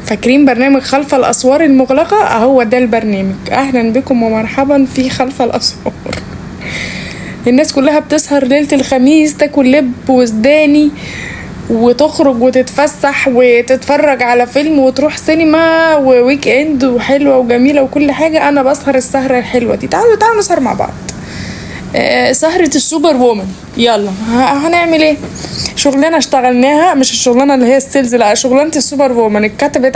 فاكرين برنامج خلف الاسوار المغلقه؟ هو ده البرنامج. اهلا بكم ومرحبا في خلف الاسوار. الناس كلها بتسهر ليله الخميس، تاكل لب وسداني وتخرج وتتفسح وتتفرج على فيلم وتروح سينما وويك اند وحلوه وجميله وكل حاجه. انا بسهر السهره الحلوه دي. تعالوا نسهر مع بعض. سهرة السوبر وومن. يلا هنعمل ايه؟ شغلانة اشتغلناها، مش الشغلانة اللي هي السيلز، لا، شغلانة السوبر وومن اتكتبت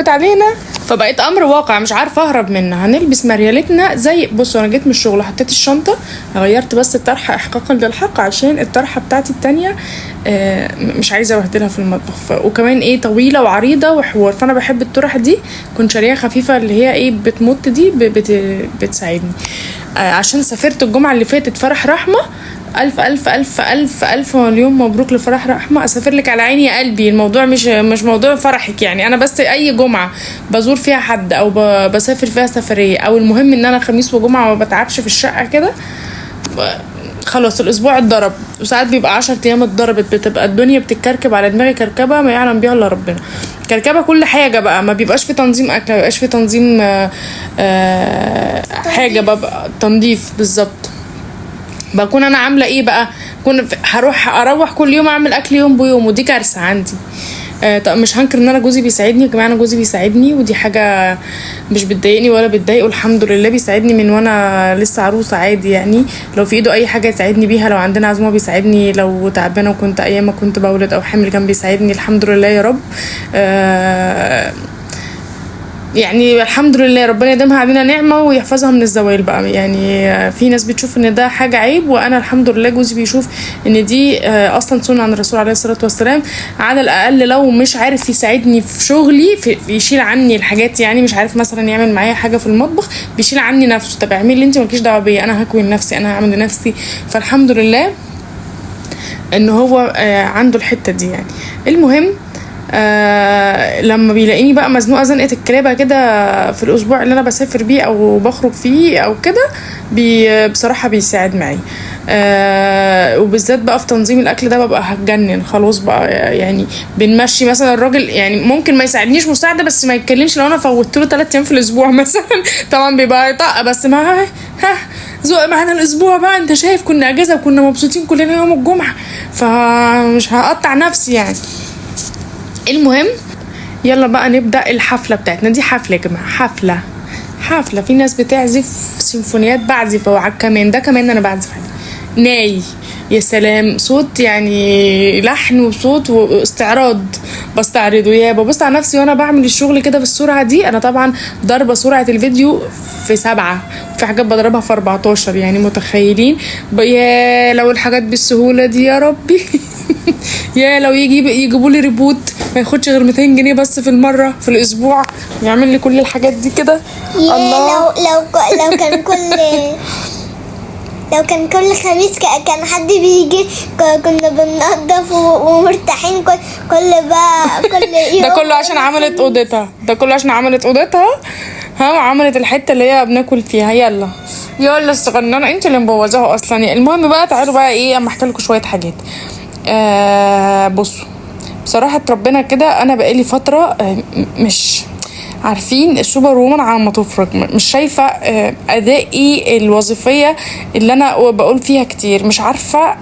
علينا فبقيت امر واقع، مش عارفه اهرب منها. هنلبس مريالتنا زي، بصوا انا جيت من الشغل حطيت الشنطه، غيرت بس الطرحه احقاقا للحق عشان الطرحه بتاعتي التانية مش عايزه ابهدلها في المطبخ، وكمان ايه طويله وعريضه وحوار، فانا بحب الطرح دي. كنت شاريها خفيفه اللي هي ايه بتمط دي، بتساعدني. عشان سافرت الجمعه اللي فاتت فرح رحمه. ألف ألف ألف ألف ألف مليون مبروك لفرح رحمة. أسافر لك على عيني يا قلبي. الموضوع مش موضوع فرحك يعني، أنا بس أي جمعة بزور فيها حد أو بسافر فيها سفرية، أو المهم إن أنا خميس وجمعة ما بتعبش في الشقة كده، خلاص الأسبوع اتضرب. وساعات بيبقى 10 أيام اتضربت، بتبقى الدنيا بتتكركب على دماغي كركبة ما يعلم بيها إلا ربنا. كركبة كل حاجة بقى، ما بيبقاش في تنظيم أكل، ما بيبقاش في تنظيم حاجة، ببقى تنظيف بالظبط. بكون انا عامله ايه بقى، اروح كل يوم اعمل اكل يوم بيوم، ودي كارثه عندي. طب مش هنكر ان انا جوزي بيساعدني يا جماعه، انا جوزي بيساعدني ودي حاجه مش بتضايقني ولا بتضايقه، الحمد لله. بيساعدني من وانا لسه عروسه عادي يعني، لو في ايده اي حاجه يساعدني بيها، لو عندنا عزومه بيساعدني، لو تعبانه وكنت ايام ما كنت بولد او حامل كان بيساعدني، الحمد لله يا رب. يعني الحمد لله، ربنا يديمها علينا نعمة ويحفظها من الزوال بقى. يعني في ناس بتشوف ان ده حاجة عيب، وانا الحمد لله جوزي بيشوف ان دي اصلا سنة عن الرسول عليه الصلاة والسلام. على الاقل لو مش عارف يساعدني في شغلي، يشيل عني الحاجات، يعني مش عارف مثلا يعمل معايا حاجة في المطبخ، بيشيل عني نفسه. طب اعملي اللي انت مالكيش دعوة بيا، انا هكوي لنفسي، انا هعمل لنفسي. فالحمد لله ان هو عنده الحتة دي يعني. المهم لما بيلاقيني بقى مزنوقه زنقه الكلابه كده في الاسبوع اللي انا بسافر بيه او بخرج فيه او كده، بصراحه بيساعد معي. وبالذات بقى في تنظيم الاكل ده ببقى هتجنن خلاص بقى. يعني بنمشي مثلا الراجل، يعني ممكن ما يساعدنيش مساعده بس ما يتكلمش لو انا فوتت له 3 ايام في الاسبوع مثلا. طبعا بيبقى يطق، بس ما ذوق معانا الاسبوع بقى، انت شايف كنا اجازه وكنا مبسوطين كلنا يوم الجمعه، فمش هقطع نفسي يعني. المهم يلا بقى نبدأ الحفلة بتاعتنا دي. حفلة يا جماعة، حفلة. في ناس بتعزف سيمفونيات، بعزف وعلى كمان ده كمان انا بعزف ناي. يا سلام، صوت يعني لحن وصوت واستعراض بستعرضه. يا ببص على نفسي وانا بعمل الشغل كده بالسرعة دي. انا طبعا ضربة سرعة الفيديو في 7، في حاجات بضربها في 14، يعني متخيلين يا لو الحاجات بالسهولة دي يا ربي. يا لو يجيبوا لي ريبوت ما ياخدش غير 200 جنيه بس في المره في الاسبوع، يعمل لي كل الحاجات دي كده. الله، لو كان كل خميس كان حد بيجي، كنا بننضف ومرتاحين كل يوم. ده كله عشان عملت اوضتها، وعملت الحته اللي هي بناكل فيها. يلا استغنى، انت اللي مبوظاها اصلا. المهم بقى تعالوا بقى ايه، اما احكي لكم شويه حاجات. بصوا بصراحه ربنا كده، انا بقالي فتره مش عارفين السوبر وومن على ما تفرج، مش شايفه ادائي الوظيفيه اللي انا بقول فيها كتير، مش عارفه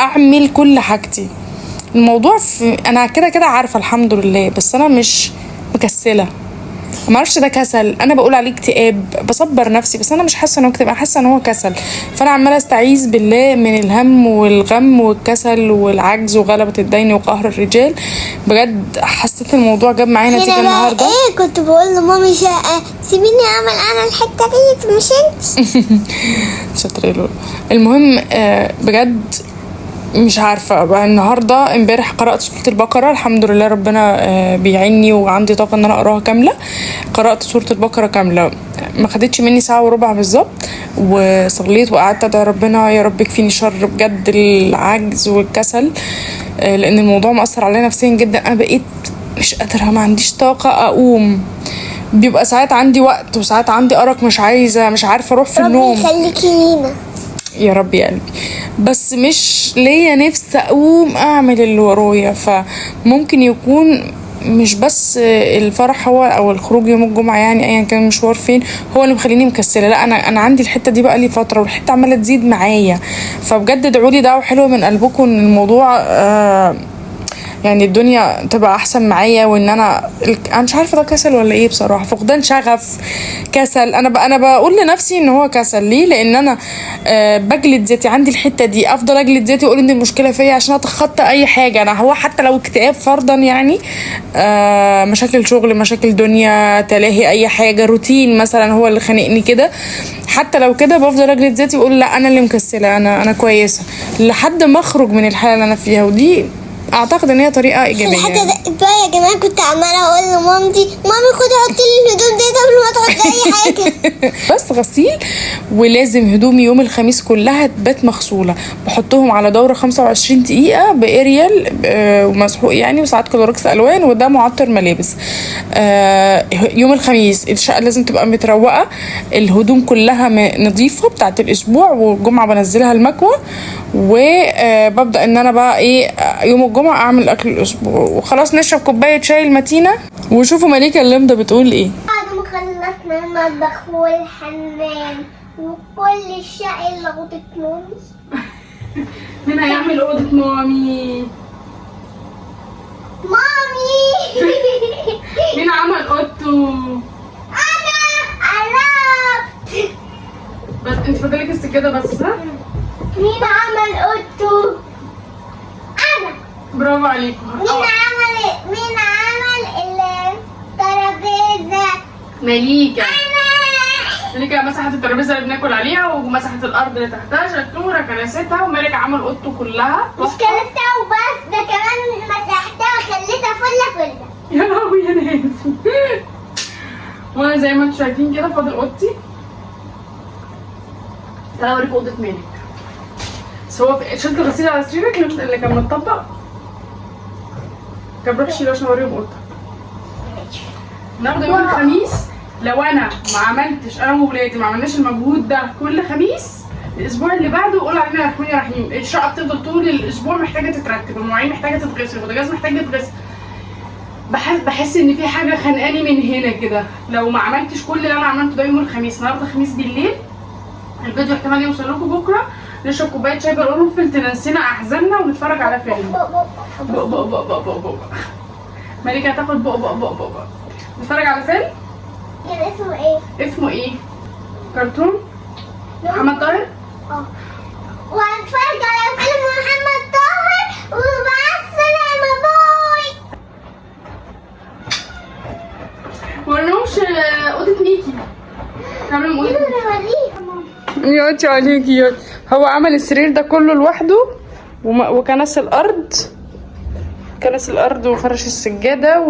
اعمل كل حاجتي. الموضوع انا كده عارفه الحمد لله، بس انا مش مكسله. ما اعرفش ده كسل، انا بقول عليه اكتئاب، بصبر نفسي، بس انا مش حاسه انه اكتئاب، انا حاسه ان هو كسل. فانا عماله استعيذ بالله من الهم والغم والكسل والعجز وغلبة الدين وقهر الرجال. بجد حسيت الموضوع جاب معايا نتيجه النهارده. كنت بقول لمامي سيبيني اعمل انا الحته دي مش انت. شاطره. المهم بجد مش عارفه بقى. النهارده امبارح قرات سوره البقره، الحمد لله ربنا بيعيني وعندي طاقه ان انا اقراها كامله. قرات سوره البقره كامله، ما خدتش مني 1.25 ساعة بالظبط، وصليت وقعدت ادعي ربنا يا رب يكفيني شر بجد العجز والكسل، لان الموضوع مأثر عليا نفسيا جدا. انا بقيت مش قادره، ما عنديش طاقه اقوم. بيبقى ساعات عندي وقت وساعات عندي ارق، مش عارفه اروح في النوم. ربي يخليكي لينا يا رب يا قلبي، بس مش ليا نفس اقوم اعمل اللي ورايا. فممكن يكون مش بس الفرح هو او الخروج يوم الجمعه، يعني ايا كان المشوار فين هو اللي مخليني مكسله. لا، انا عندي الحته دي بقى لي فتره، والحته عماله تزيد معايا. فبجد ادعوا لي دعوه حلوه من قلبكم ان الموضوع يعني الدنيا تبقى احسن معايا، وان انا مش عارفه ده كسل ولا ايه بصراحه، فقدان شغف، كسل. انا بقول لنفسي ان هو كسل. ليه؟ لان انا بجلد ذاتي، عندي الحته دي، افضل اجلد ذاتي واقول ان المشكله فيا عشان اتخطى اي حاجه. انا هو حتى لو اكتئاب فرضا يعني، مشاكل شغل، مشاكل دنيا، تلاهي، اي حاجه، روتين مثلا هو اللي خانقني كده، حتى لو كده بفضل اجلد ذاتي واقول لا انا اللي مكسله، انا كويسه، لحد ما اخرج من الحاله اللي انا فيها. ودي اعتقد ان هي طريقه في ايجابيه. الحته دي بقى يا جماعه كنت عماله اقول لمامتي مامي خدي حطي لي الهدوم دي قبل ما تحطي اي حاجه. بس غسيل، ولازم هدومي يوم الخميس كلها تبات مغسوله، بحطهم على دوره 25 دقيقه باريال ومسحوق يعني، وساعات كلوركس الوان، وده معطر ملابس. يوم الخميس الشقه لازم تبقى متروقه، الهدوم كلها نظيفه بتاعت الاسبوع، والجمعه بنزلها المكوه، وببدا ان انا بقى ايه يوم الجمعه اعمل اكل الاسبوع، وخلاص نشرب كوبايه شاي المتينه. وشوفوا مليكه اللمده بتقول ايه. بعد ما خلصنا المطبخ والحمام وكل الشقة اللي اوضة مامي. مين هيعمل اوضه مامي؟ مامي. مين عمل اوضته؟ انا قربت. بس انت فاضلك السجاده بس، صح؟ مين عمل اوضته؟ انا. برافو عليكم. مين عمل الترابيزة؟ مليكه. انا. مليكه مسحت الترابيزه اللي بناكل عليها، ومسحت الارض اللي تحتها، شطوره كنستها، وملك عمل اوضته كلها. مش كنستها وبس، ده كمان مسحتها وخليتها فله. يا لهوي يا ناس. وانا زي ما انتم شايفين كده فاضل اوضتي. تعالى اوريك اوضه مالك. بس هو شلت الغسيل على سريرك اللي كان متطبق. طب روح شيله عشان اوريهم اوضتك. النهارده يوم الخميس، لو انا ما عملتش، انا وولادي ما عملناش المجهود ده كل خميس، الاسبوع اللي بعده قول علينا يا رحمن يا رحيم. الشقه بتفضل طول الاسبوع محتاجه تترتب، المواعين محتاجه تتغسل، البوتاجاز محتاج يتغسل. بحس ان في حاجه خانقاني من هنا كده لو ما عملتش كل اللي انا عملته ده يوم الخميس. النهارده خميس بالليل، الفيديو احتمال يوصل لكم بكره، نشرب كوبايه شاي بالقرنفل، تنسينا احزاننا، ونتفرج على فيلم. بق بق بق بق بق بق. مليكه هتاخد بق بق بق بق. نتفرج على فيلم. كان اسمه ايه؟ اسمه ايه؟ كرتون محمد طاهر. وهنتفرج على فيلم محمد طاهر ومع السلامة. باي. مورناهمش اوضه ميكي. نعمل اوضه نوريه. يوتي عليكي يوتي. هو عمل السرير ده كله لوحده، وكنس الارض، كنس الارض وفرش السجاده